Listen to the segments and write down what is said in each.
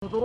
There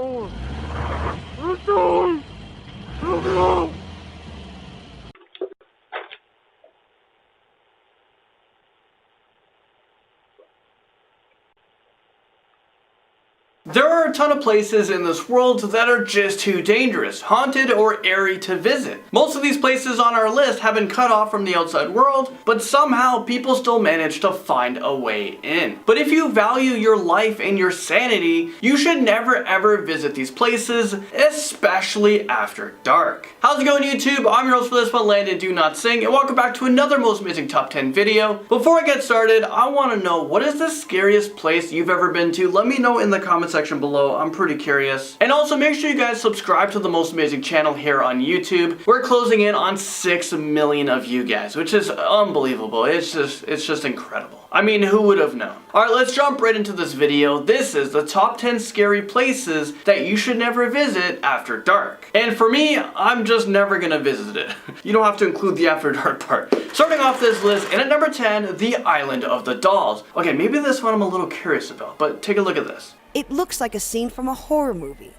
are a ton of places in this world that are just too dangerous, haunted, or eerie to visit. Most of these places on our list have been cut off from the outside world, but somehow people still manage to find a way in. But if you value your life and your sanity, you should never ever visit these places, especially after dark. How's it going, YouTube? I'm your host for this one, Landon Do Not Sing, and welcome back to another Most Amazing Top 10 video. Before I get started, I want to know, what is the scariest place you've ever been to? Let me know in the comments section below. I'm pretty curious. And also make sure you guys subscribe to the Most Amazing channel here on YouTube. We're closing in on 6 million of you guys, which is unbelievable. It's just incredible. I mean, who would have known? Alright, let's jump right into this video. This is the top 10 scary places that you should never visit after dark. And for me, I'm just never gonna visit it. You don't have to include the after dark part. Starting off this list, and at number 10, the Island of the Dolls. Okay, maybe this one I'm a little curious about, but take a look at this. It looks like a scene from a horror movie.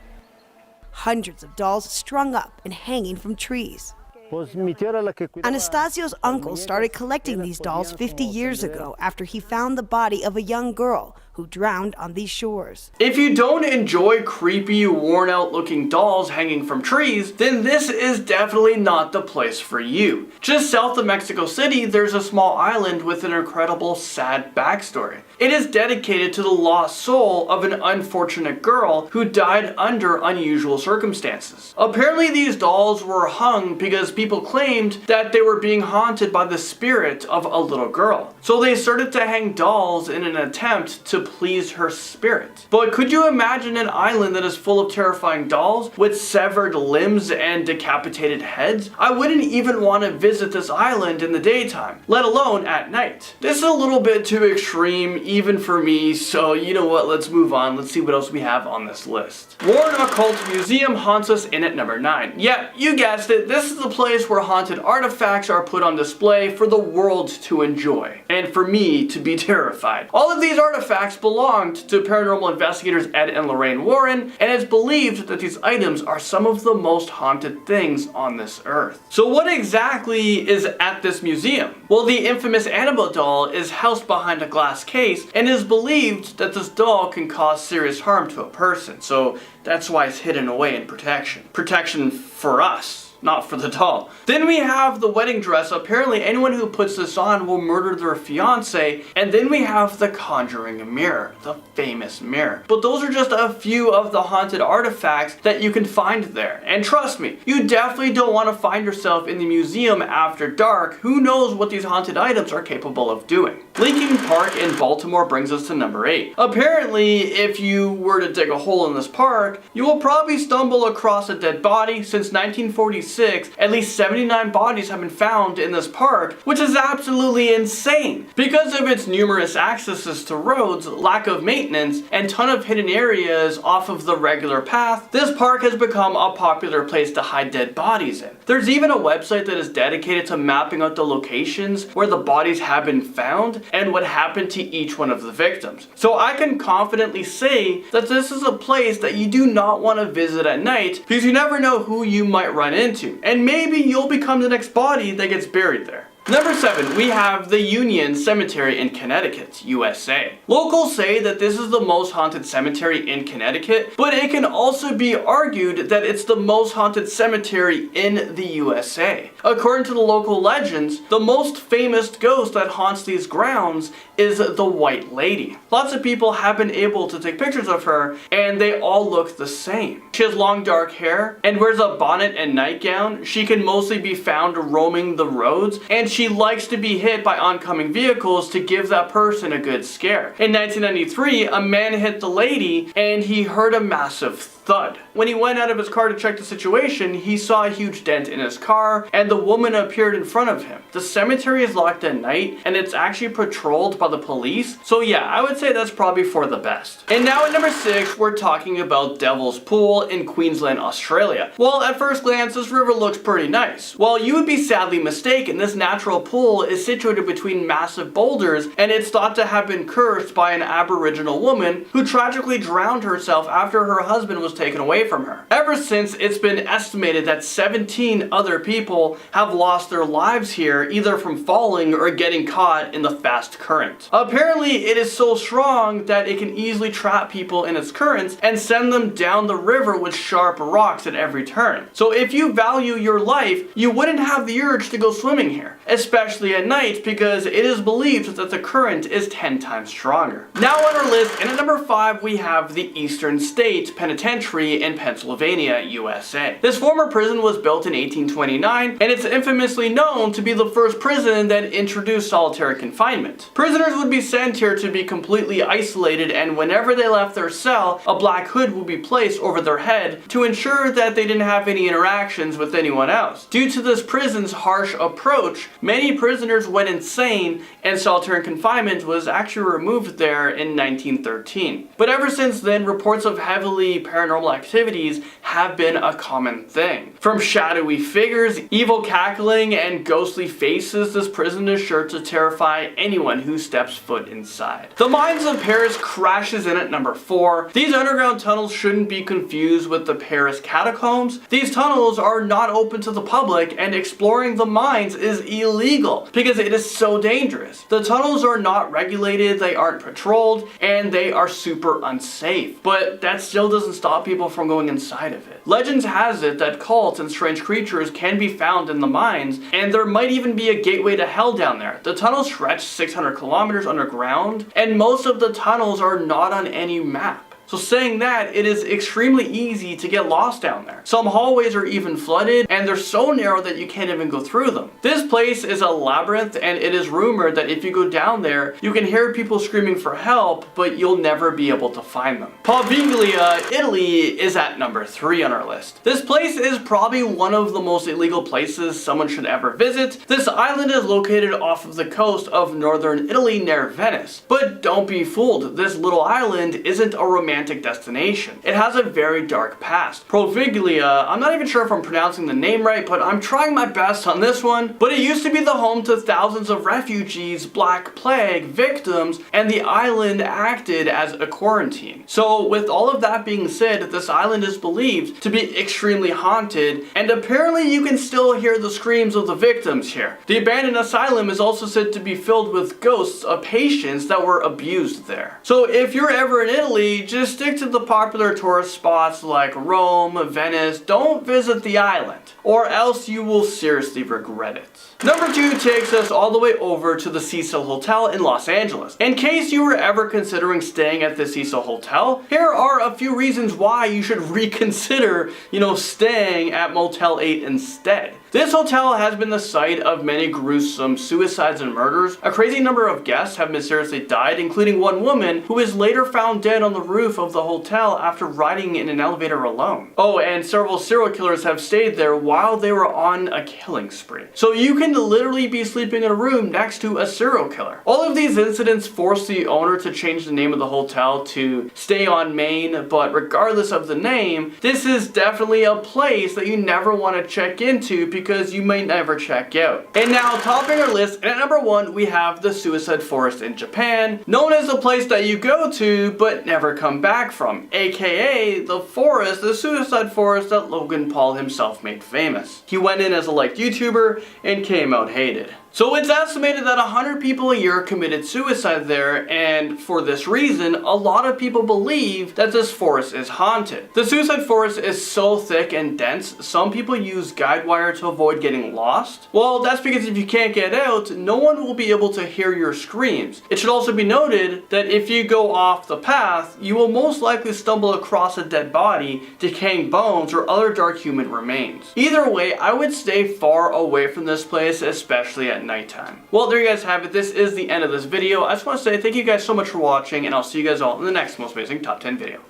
Hundreds of dolls strung up and hanging from trees. Anastasio's uncle started collecting these dolls 50 years ago after he found the body of a young girl who drowned on these shores. If you don't enjoy creepy, worn out looking dolls hanging from trees, then this is definitely not the place for you. Just south of Mexico City, there's a small island with an incredible sad backstory. It is dedicated to the lost soul of an unfortunate girl who died under unusual circumstances. Apparently these dolls were hung because people claimed that they were being haunted by the spirit of a little girl. So they started to hang dolls in an attempt to please her spirit. But could you imagine an island that is full of terrifying dolls with severed limbs and decapitated heads? I wouldn't even want to visit this island in the daytime, let alone at night. This is a little bit too extreme even for me, so you know what, let's move on. Let's see what else we have on this list. Warren Occult Museum haunts us in at number 9. Yep, you guessed it, this is the place where haunted artifacts are put on display for the world to enjoy, and for me to be terrified. All of these artifacts belonged to paranormal investigators Ed and Lorraine Warren, and it's believed that these items are some of the most haunted things on this earth. So what exactly is at this museum? Well, the infamous Annabelle doll is housed behind a glass case, and it is believed that this doll can cause serious harm to a person, so that's why it's hidden away in protection. Protection for us, not for the doll. Then we have the wedding dress. Apparently anyone who puts this on will murder their fiance. And then we have the conjuring mirror, the famous mirror. But those are just a few of the haunted artifacts that you can find there. And trust me, you definitely don't want to find yourself in the museum after dark. Who knows what these haunted items are capable of doing. Leaking Park in Baltimore brings us to number 8. Apparently, if you were to dig a hole in this park, you will probably stumble across a dead body. Since 1946, at least 79 bodies have been found in this park, which is absolutely insane. Because of its numerous accesses to roads, lack of maintenance, and ton of hidden areas off of the regular path, this park has become a popular place to hide dead bodies in. There's even a website that is dedicated to mapping out the locations where the bodies have been found and what happened to each one of the victims. So I can confidently say that this is a place that you do not want to visit at night, because you never know who you might run into, and maybe you'll become the next body that gets buried there. Number 7, we have the Union Cemetery in Connecticut, USA. Locals say that this is the most haunted cemetery in Connecticut, but it can also be argued that it's the most haunted cemetery in the USA. According to the local legends, the most famous ghost that haunts these grounds is the White Lady. Lots of people have been able to take pictures of her, and they all look the same. She has long dark hair and wears a bonnet and nightgown. She can mostly be found roaming the roads, and she likes to be hit by oncoming vehicles to give that person a good scare. In 1993, a man hit the lady and he heard a massive thud. When he went out of his car to check the situation, he saw a huge dent in his car and the woman appeared in front of him. The cemetery is locked at night and it's actually patrolled by the police. So yeah, I would say that's probably for the best. And now at number 6, we're talking about Devil's Pool in Queensland, Australia. Well, at first glance, this river looks pretty nice. Well, you would be sadly mistaken. This natural natural pool is situated between massive boulders, and it's thought to have been cursed by an Aboriginal woman who tragically drowned herself after her husband was taken away from her. Ever since, it's been estimated that 17 other people have lost their lives here, either from falling or getting caught in the fast current. Apparently, it is so strong that it can easily trap people in its currents and send them down the river with sharp rocks at every turn. So if you value your life, you wouldn't have the urge to go swimming here, especially at night, because it is believed that the current is 10 times stronger. Now on our list, and at number 5, we have the Eastern State Penitentiary in Pennsylvania, USA. This former prison was built in 1829, and it's infamously known to be the first prison that introduced solitary confinement. Prisoners would be sent here to be completely isolated, and whenever they left their cell, a black hood would be placed over their head to ensure that they didn't have any interactions with anyone else. Due to this prison's harsh approach, many prisoners went insane, and solitary confinement was actually removed there in 1913. But ever since then, reports of heavily paranormal activities have been a common thing. From shadowy figures, evil cackling, and ghostly faces, this prison is sure to terrify anyone who steps foot inside. The Mines of Paris crashes in at number 4. These underground tunnels shouldn't be confused with the Paris catacombs. These tunnels are not open to the public, and exploring the mines is illegal because it is so dangerous. The tunnels are not regulated, they aren't patrolled, and they are super unsafe. But that still doesn't stop people from going inside of it. Legends has it that cults and strange creatures can be found in the mines, and there might even be a gateway to hell down there. The tunnels stretch 600 kilometers underground, and most of the tunnels are not on any map. So saying that, it is extremely easy to get lost down there. Some hallways are even flooded, and they're so narrow that you can't even go through them. This place is a labyrinth, and it is rumored that if you go down there, you can hear people screaming for help, but you'll never be able to find them. Poveglia, Italy is at number 3 on our list. This place is probably one of the most illegal places someone should ever visit. This island is located off of the coast of northern Italy near Venice. But don't be fooled, this little island isn't a romantic destination. It has a very dark past. Poveglia, I'm not even sure if I'm pronouncing the name right, but I'm trying my best on this one. But it used to be the home to thousands of refugees, Black Plague victims, and the island acted as a quarantine. So with all of that being said, this island is believed to be extremely haunted, and apparently you can still hear the screams of the victims here. The abandoned asylum is also said to be filled with ghosts of patients that were abused there. So if you're ever in Italy, just stick to the popular tourist spots like Rome, Venice. Don't visit the island, or else you will seriously regret it. Number 2 takes us all the way over to the CECIL Hotel in Los Angeles. In case you were ever considering staying at the CECIL Hotel, here are a few reasons why you should reconsider, staying at Motel 8 instead. This hotel has been the site of many gruesome suicides and murders. A crazy number of guests have mysteriously died, including one woman who was later found dead on the roof of the hotel after riding in an elevator alone. Oh, and several serial killers have stayed there while they were on a killing spree. So you can literally be sleeping in a room next to a serial killer. All of these incidents forced the owner to change the name of the hotel to Stay on Main, but regardless of the name, this is definitely a place that you never want to check into because you might never check out. And now, topping our list, and at number 1, we have the Suicide Forest in Japan, known as the place that you go to but never come back from, aka the Suicide Forest that Logan Paul himself made famous. He went in as a liked YouTuber and came out hated. So it's estimated that 100 people a year committed suicide there, and for this reason, a lot of people believe that this forest is haunted. The Suicide Forest is so thick and dense, some people use guide wire to avoid getting lost. Well, that's because if you can't get out, no one will be able to hear your screams. It should also be noted that if you go off the path, you will most likely stumble across a dead body, decaying bones, or other dark human remains. Either way, I would stay far away from this place, especially at nighttime. Well, there you guys have it. This is the end of this video. I just want to say thank you guys so much for watching, and I'll see you guys all in the next most amazing top 10 video.